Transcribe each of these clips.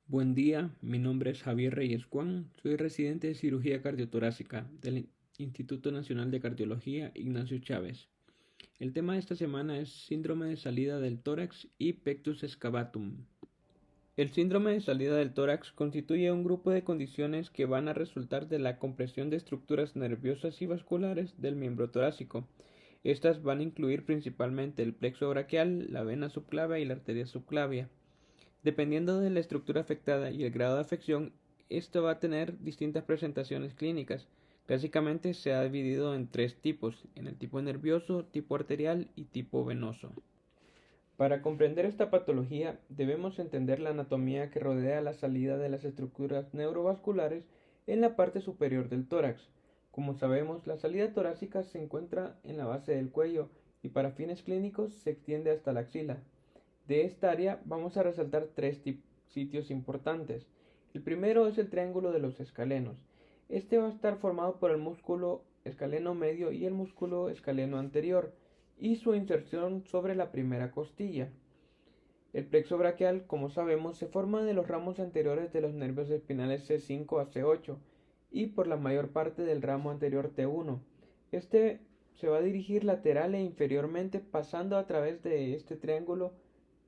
Buen día, mi nombre es Javier Reyes Juan, soy residente de cirugía cardiotorácica del Instituto Nacional de Cardiología Ignacio Chávez. El tema de esta semana es síndrome de salida del tórax y pectus excavatum. El síndrome de salida del tórax constituye un grupo de condiciones que van a resultar de la compresión de estructuras nerviosas y vasculares del miembro torácico. Estas van a incluir principalmente el plexo braquial, la vena subclavia y la arteria subclavia. Dependiendo de la estructura afectada y el grado de afección, esto va a tener distintas presentaciones clínicas. Clásicamente se ha dividido en tres tipos, en el tipo nervioso, tipo arterial y tipo venoso. Para comprender esta patología debemos entender la anatomía que rodea la salida de las estructuras neurovasculares en la parte superior del tórax. Como sabemos, la salida torácica se encuentra en la base del cuello y para fines clínicos se extiende hasta la axila. De esta área vamos a resaltar tres sitios importantes. El primero es el triángulo de los escalenos. Este va a estar formado por el músculo escaleno medio y el músculo escaleno anterior y su inserción sobre la primera costilla. El plexo braquial, como sabemos, se forma de los ramos anteriores de los nervios espinales C5 a C8 y por la mayor parte del ramo anterior T1. Este se va a dirigir lateral e inferiormente pasando a través de este triángulo,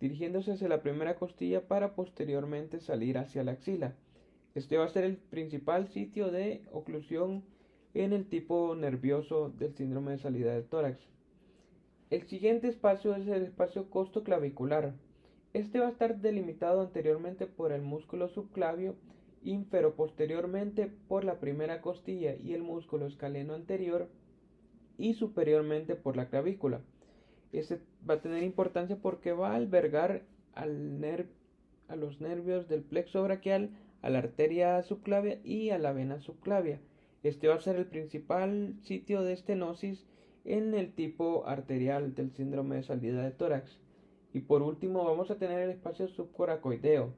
dirigiéndose hacia la primera costilla para posteriormente salir hacia la axila. Este va a ser el principal sitio de oclusión en el tipo nervioso del síndrome de salida del tórax. El siguiente espacio es el espacio costoclavicular. Este va a estar delimitado anteriormente por el músculo subclavio, posteriormente por la primera costilla y el músculo escaleno anterior y superiormente por la clavícula. Este va a tener importancia porque va a albergar a los nervios del plexo braquial, a la arteria subclavia y a la vena subclavia. Este va a ser el principal sitio de estenosis en el tipo arterial del síndrome de salida de tórax. Y por último vamos a tener el espacio subcoracoideo,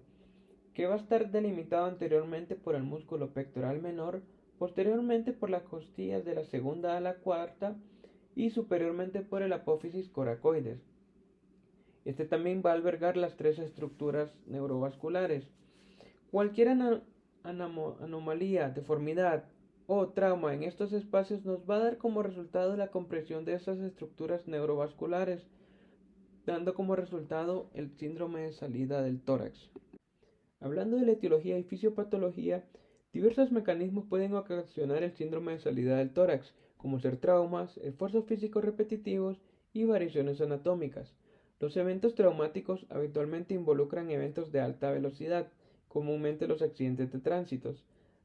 que va a estar delimitado anteriormente por el músculo pectoral menor, posteriormente por las costillas de la segunda a la cuarta y superiormente por el apófisis coracoides. Este también va a albergar las tres estructuras neurovasculares. Cualquier anomalía, deformidad o trauma en estos espacios nos va a dar como resultado la compresión de esas estructuras neurovasculares, dando como resultado el síndrome de salida del tórax. Hablando de la etiología y fisiopatología, diversos mecanismos pueden ocasionar el síndrome de salida del tórax, como ser traumas, esfuerzos físicos repetitivos y variaciones anatómicas. Los eventos traumáticos habitualmente involucran eventos de alta velocidad, comúnmente los accidentes de tránsito.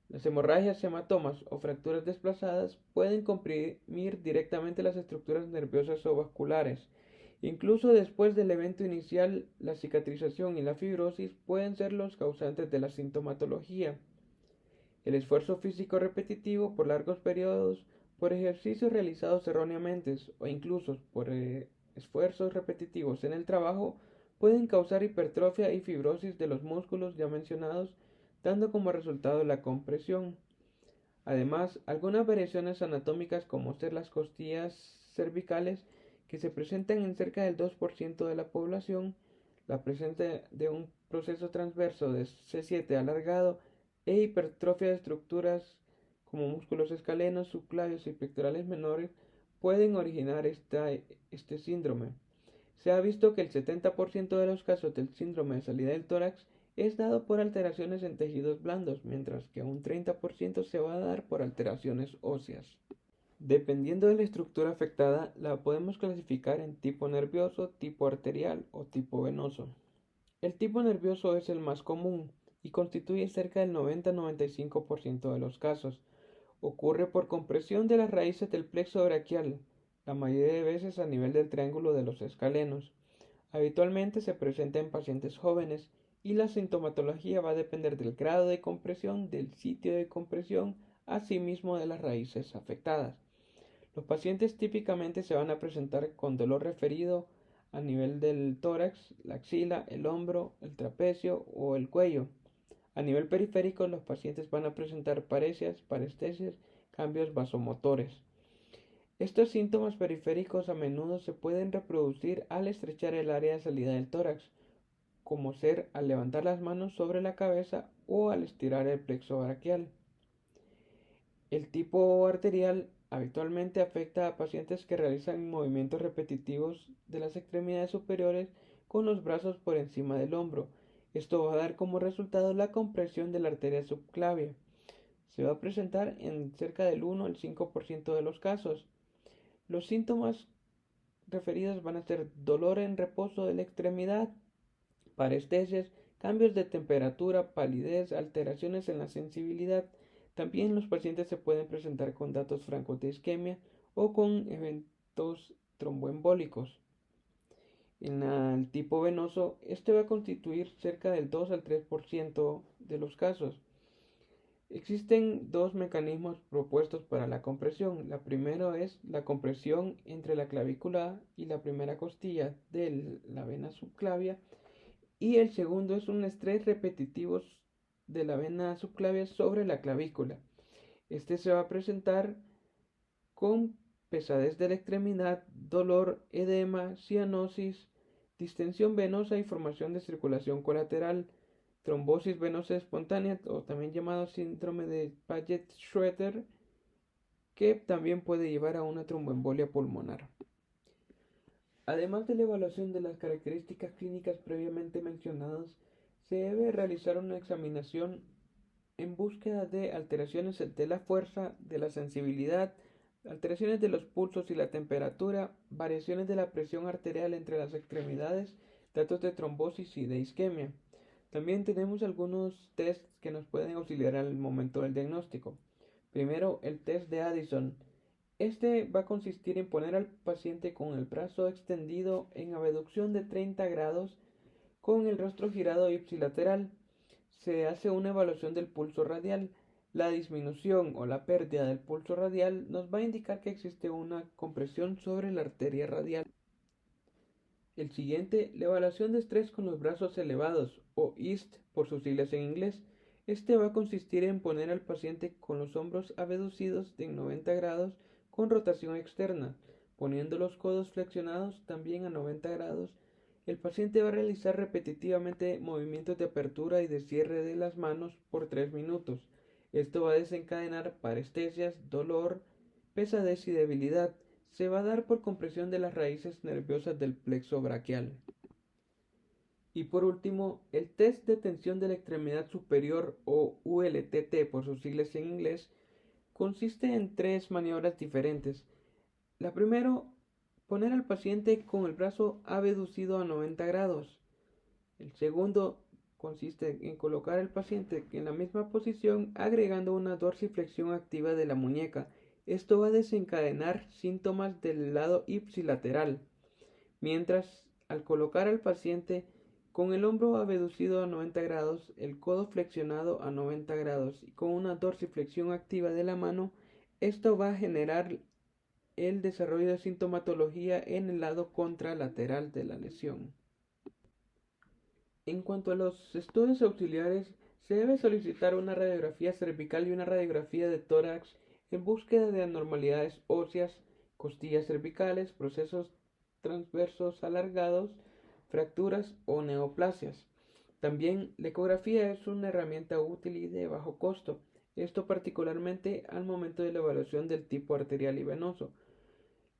Las hemorragias, hematomas o fracturas desplazadas pueden comprimir directamente las estructuras nerviosas o vasculares. Incluso después del evento inicial, la cicatrización y la fibrosis pueden ser los causantes de la sintomatología. El esfuerzo físico repetitivo por largos periodos, por ejercicios realizados erróneamente o incluso por esfuerzos repetitivos en el trabajo, pueden causar hipertrofia y fibrosis de los músculos ya mencionados, dando como resultado la compresión. Además, algunas variaciones anatómicas como ser las costillas cervicales que se presentan en cerca del 2% de la población, la presencia de un proceso transverso de C7 alargado e hipertrofia de estructuras como músculos escalenos, subclavios y pectorales menores pueden originar este síndrome. Se ha visto que el 70% de los casos del síndrome de salida del tórax es dado por alteraciones en tejidos blandos, mientras que un 30% se va a dar por alteraciones óseas. Dependiendo de la estructura afectada, la podemos clasificar en tipo nervioso, tipo arterial o tipo venoso. El tipo nervioso es el más común y constituye cerca del 90-95% de los casos. Ocurre por compresión de las raíces del plexo braquial, la mayoría de veces a nivel del triángulo de los escalenos. Habitualmente se presenta en pacientes jóvenes y la sintomatología va a depender del grado de compresión, del sitio de compresión, asimismo de las raíces afectadas. Los pacientes típicamente se van a presentar con dolor referido a nivel del tórax, la axila, el hombro, el trapecio o el cuello. A nivel periférico, los pacientes van a presentar paresias, parestesias, cambios vasomotores. Estos síntomas periféricos a menudo se pueden reproducir al estrechar el área de salida del tórax, como ser al levantar las manos sobre la cabeza o al estirar el plexo braquial. El tipo arterial habitualmente afecta a pacientes que realizan movimientos repetitivos de las extremidades superiores con los brazos por encima del hombro. Esto va a dar como resultado la compresión de la arteria subclavia. Se va a presentar en cerca del 1 al 5% de los casos. Los síntomas referidos van a ser dolor en reposo de la extremidad, parestesias, cambios de temperatura, palidez, alteraciones en la sensibilidad. También los pacientes se pueden presentar con datos francos de isquemia o con eventos tromboembólicos. En el tipo venoso, este va a constituir cerca del 2 al 3% de los casos. Existen dos mecanismos propuestos para la compresión. La primera es la compresión entre la clavícula y la primera costilla de la vena subclavia, y el segundo es un estrés repetitivo de la vena subclavia sobre la clavícula. Este se va a presentar con pesadez de la extremidad, dolor, edema, cianosis, distensión venosa y formación de circulación colateral, trombosis venosa espontánea o también llamado síndrome de Paget-Schroeder, que también puede llevar a una tromboembolia pulmonar. Además de la evaluación de las características clínicas previamente mencionadas, se debe realizar una examinación en búsqueda de alteraciones de la fuerza, de la sensibilidad, alteraciones de los pulsos y la temperatura, variaciones de la presión arterial entre las extremidades, datos de trombosis y de isquemia. También tenemos algunos tests que nos pueden auxiliar al momento del diagnóstico. Primero, el test de Addison. Este va a consistir en poner al paciente con el brazo extendido en abducción de 30 grados con el rostro girado ipsilateral. Se hace una evaluación del pulso radial. La disminución o la pérdida del pulso radial nos va a indicar que existe una compresión sobre la arteria radial. El siguiente, la evaluación de estrés con los brazos elevados, o IST por sus siglas en inglés. Este va a consistir en poner al paciente con los hombros abducidos de 90 grados con rotación externa, poniendo los codos flexionados también a 90 grados. El paciente va a realizar repetitivamente movimientos de apertura y de cierre de las manos por 3 minutos. Esto va a desencadenar parestesias, dolor, pesadez y debilidad. Se va a dar por compresión de las raíces nerviosas del plexo braquial. Y por último, el test de tensión de la extremidad superior o ULTT por sus siglas en inglés consiste en tres maniobras diferentes. La primera, poner al paciente con el brazo abducido a 90 grados. El segundo consiste en colocar al paciente en la misma posición agregando una dorsiflexión activa de la muñeca. Esto va a desencadenar síntomas del lado ipsilateral, mientras al colocar al paciente con el hombro abducido a 90 grados, el codo flexionado a 90 grados y con una dorsiflexión activa de la mano, esto va a generar el desarrollo de sintomatología en el lado contralateral de la lesión. En cuanto a los estudios auxiliares, se debe solicitar una radiografía cervical y una radiografía de tórax en búsqueda de anormalidades óseas, costillas cervicales, procesos transversos alargados, fracturas o neoplasias. También la ecografía es una herramienta útil y de bajo costo, esto particularmente al momento de la evaluación del tipo arterial y venoso.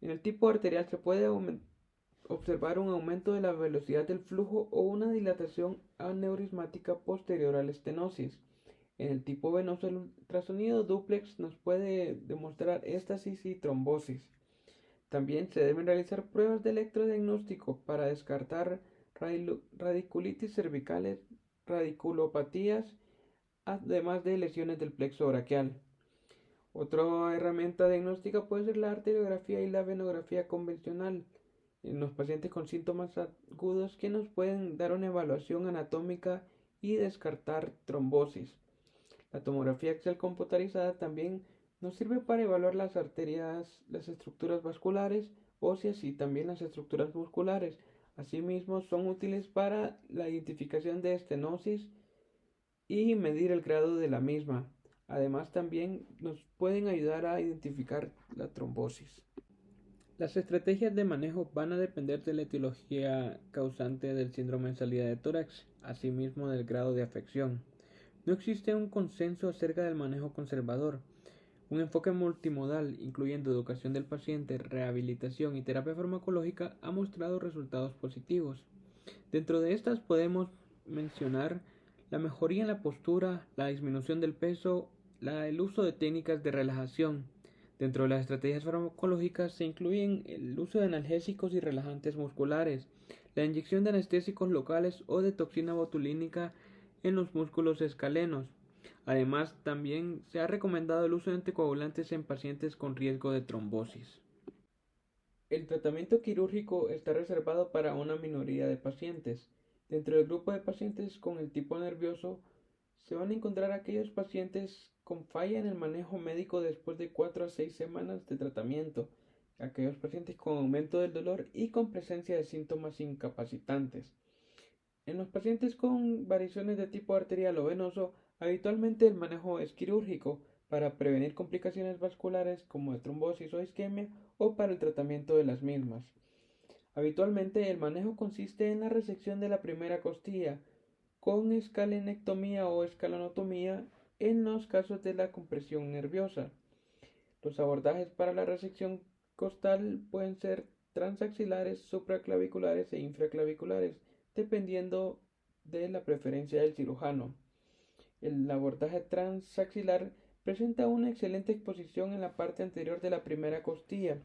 En el tipo arterial se puede observar un aumento de la velocidad del flujo o una dilatación aneurismática posterior a la estenosis. En el tipo venoso, el ultrasonido dúplex nos puede demostrar éstasis y trombosis. También se deben realizar pruebas de electrodiagnóstico para descartar radiculitis cervicales, radiculopatías, además de lesiones del plexo braquial. Otra herramienta diagnóstica puede ser la arteriografía y la venografía convencional en los pacientes con síntomas agudos que nos pueden dar una evaluación anatómica y descartar trombosis. La tomografía axial computarizada también nos sirve para evaluar las arterias, las estructuras vasculares, óseas y también las estructuras musculares. Asimismo, son útiles para la identificación de estenosis y medir el grado de la misma. Además, también nos pueden ayudar a identificar la trombosis. Las estrategias de manejo van a depender de la etiología causante del síndrome de salida de tórax, asimismo del grado de afección. No existe un consenso acerca del manejo conservador. Un enfoque multimodal, incluyendo educación del paciente, rehabilitación y terapia farmacológica, ha mostrado resultados positivos. Dentro de estas podemos mencionar la mejoría en la postura, la disminución del peso, el uso de técnicas de relajación. Dentro de las estrategias farmacológicas se incluyen el uso de analgésicos y relajantes musculares, la inyección de anestésicos locales o de toxina botulínica en los músculos escalenos. Además, también se ha recomendado el uso de anticoagulantes en pacientes con riesgo de trombosis. El tratamiento quirúrgico está reservado para una minoría de pacientes. Dentro del grupo de pacientes con el tipo nervioso se van a encontrar aquellos pacientes con falla en el manejo médico después de 4 a 6 semanas de tratamiento, aquellos pacientes con aumento del dolor y con presencia de síntomas incapacitantes. En los pacientes con variaciones de tipo arterial o venoso, habitualmente el manejo es quirúrgico para prevenir complicaciones vasculares como de trombosis o isquemia o para el tratamiento de las mismas. Habitualmente el manejo consiste en la resección de la primera costilla con escalenectomía o escalonotomía en los casos de la compresión nerviosa. Los abordajes para la resección costal pueden ser transaxilares, supraclaviculares e infraclaviculares, dependiendo de la preferencia del cirujano. El abordaje transaxilar presenta una excelente exposición en la parte anterior de la primera costilla.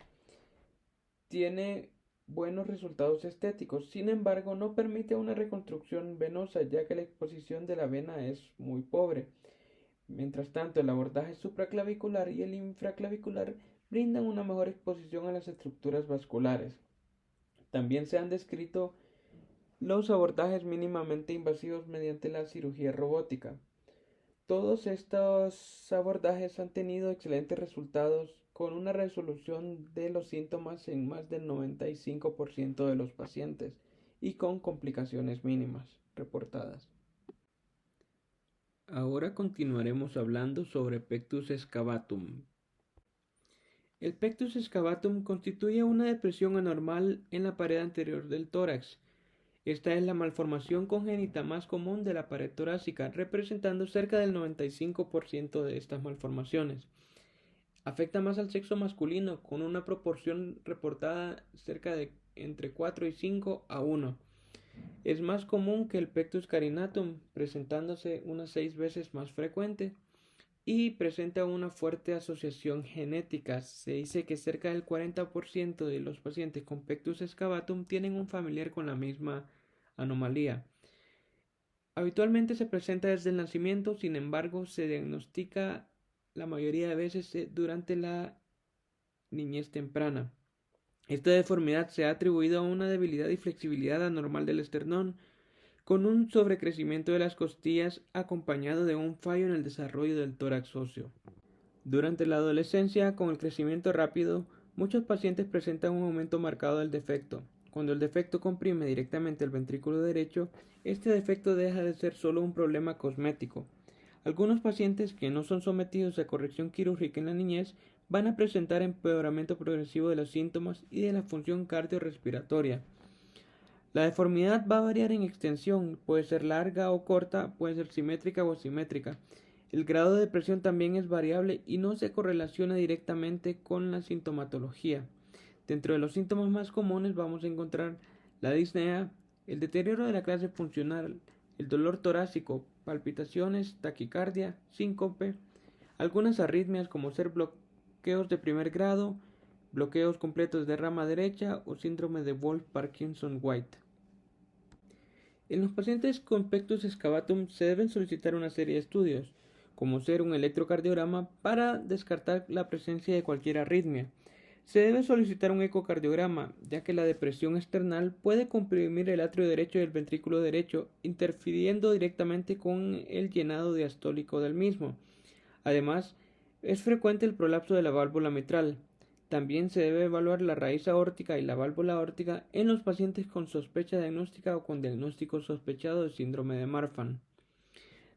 Tiene buenos resultados estéticos, sin embargo no permite una reconstrucción venosa ya que la exposición de la vena es muy pobre. Mientras tanto, el abordaje supraclavicular y el infraclavicular brindan una mejor exposición a las estructuras vasculares. También se han descrito los abordajes mínimamente invasivos mediante la cirugía robótica. Todos estos abordajes han tenido excelentes resultados con una resolución de los síntomas en más del 95% de los pacientes y con complicaciones mínimas reportadas. Ahora continuaremos hablando sobre Pectus excavatum. El Pectus excavatum constituye una depresión anormal en la pared anterior del tórax. Esta es la malformación congénita más común de la pared torácica, representando cerca del 95% de estas malformaciones. Afecta más al sexo masculino, con una proporción reportada cerca de entre 4 y 5 a 1. Es más común que el Pectus carinatum, presentándose unas 6 veces más frecuente, y presenta una fuerte asociación genética. Se dice que cerca del 40% de los pacientes con Pectus excavatum tienen un familiar con la misma anomalía. Habitualmente se presenta desde el nacimiento, sin embargo, se diagnostica la mayoría de veces durante la niñez temprana. Esta deformidad se ha atribuido a una debilidad y flexibilidad anormal del esternón, con un sobrecrecimiento de las costillas acompañado de un fallo en el desarrollo del tórax óseo. Durante la adolescencia, con el crecimiento rápido, muchos pacientes presentan un aumento marcado del defecto. Cuando el defecto comprime directamente el ventrículo derecho, este defecto deja de ser solo un problema cosmético. Algunos pacientes que no son sometidos a corrección quirúrgica en la niñez van a presentar empeoramiento progresivo de los síntomas y de la función cardiorrespiratoria. La deformidad va a variar en extensión, puede ser larga o corta, puede ser simétrica o asimétrica. El grado de depresión también es variable y no se correlaciona directamente con la sintomatología. Dentro de los síntomas más comunes vamos a encontrar la disnea, el deterioro de la clase funcional, el dolor torácico, palpitaciones, taquicardia, síncope, algunas arritmias como ser bloqueos de primer grado, bloqueos completos de rama derecha o síndrome de Wolff-Parkinson-White. En los pacientes con Pectus excavatum se deben solicitar una serie de estudios, como ser un electrocardiograma para descartar la presencia de cualquier arritmia. Se debe solicitar un ecocardiograma, ya que la depresión external puede comprimir el atrio derecho y el ventrículo derecho, interfiriendo directamente con el llenado diastólico del mismo. Además, es frecuente el prolapso de la válvula mitral. También se debe evaluar la raíz aórtica y la válvula aórtica en los pacientes con sospecha diagnóstica o con diagnóstico sospechado de síndrome de Marfan.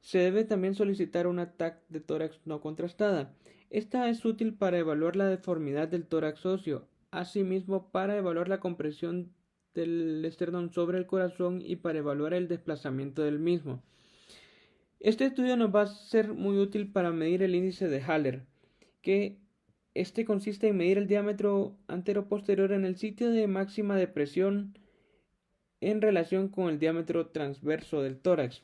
Se debe también solicitar una TAC de tórax no contrastada. Esta es útil para evaluar la deformidad del tórax óseo, asimismo para evaluar la compresión del esternón sobre el corazón y para evaluar el desplazamiento del mismo. Este estudio nos va a ser muy útil para medir el índice de Haller, que este consiste en medir el diámetro antero-posterior en el sitio de máxima depresión en relación con el diámetro transverso del tórax.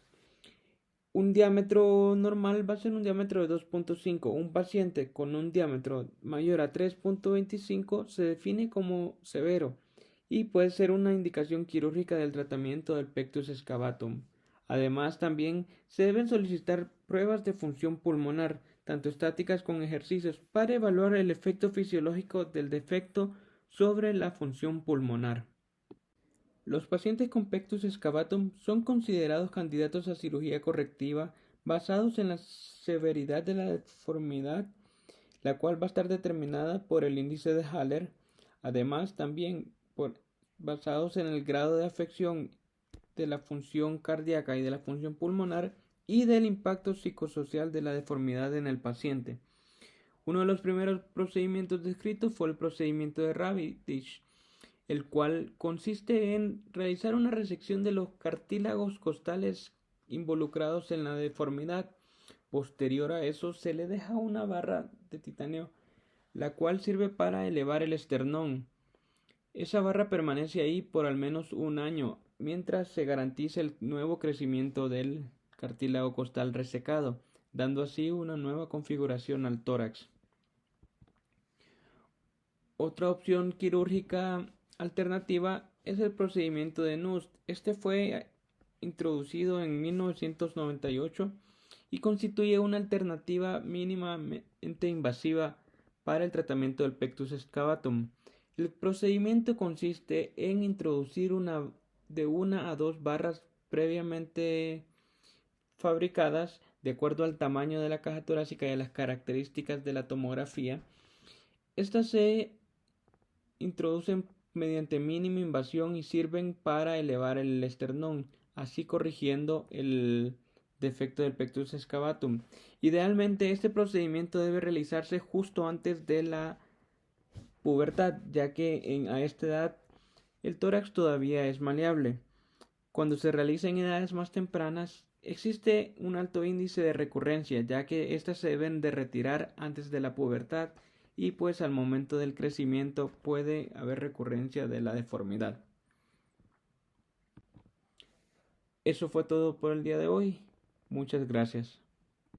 Un diámetro normal va a ser un diámetro de 2.5. Un paciente con un diámetro mayor a 3.25 se define como severo y puede ser una indicación quirúrgica del tratamiento del pectus excavatum. Además, también se deben solicitar pruebas de función pulmonar, tanto estáticas como ejercicios, para evaluar el efecto fisiológico del defecto sobre la función pulmonar. Los pacientes con pectus excavatum son considerados candidatos a cirugía correctiva basados en la severidad de la deformidad, la cual va a estar determinada por el índice de Haller, además también basados en el grado de afección de la función cardíaca y de la función pulmonar y del impacto psicosocial de la deformidad en el paciente. Uno de los primeros procedimientos descritos fue el procedimiento de Ravitch, el cual consiste en realizar una resección de los cartílagos costales involucrados en la deformidad. Posterior a eso se le deja una barra de titanio, la cual sirve para elevar el esternón. Esa barra permanece ahí por al menos un año, mientras se garantiza el nuevo crecimiento del cartílago costal resecado, dando así una nueva configuración al tórax. Otra opción quirúrgica alternativa es el procedimiento de Nust. Este fue introducido en 1998 y constituye una alternativa mínimamente invasiva para el tratamiento del pectus excavatum. El procedimiento consiste en introducir de una a dos barras previamente fabricadas de acuerdo al tamaño de la caja torácica y a las características de la tomografía. Estas se introducen mediante mínima invasión y sirven para elevar el esternón, así corrigiendo el defecto del pectus excavatum. Idealmente este procedimiento debe realizarse justo antes de la pubertad, ya que a esta edad el tórax todavía es maleable. Cuando se realiza en edades más tempranas existe un alto índice de recurrencia, ya que éstas se deben de retirar antes de la pubertad y pues al momento del crecimiento puede haber recurrencia de la deformidad. Eso fue todo por el día de hoy. Muchas gracias.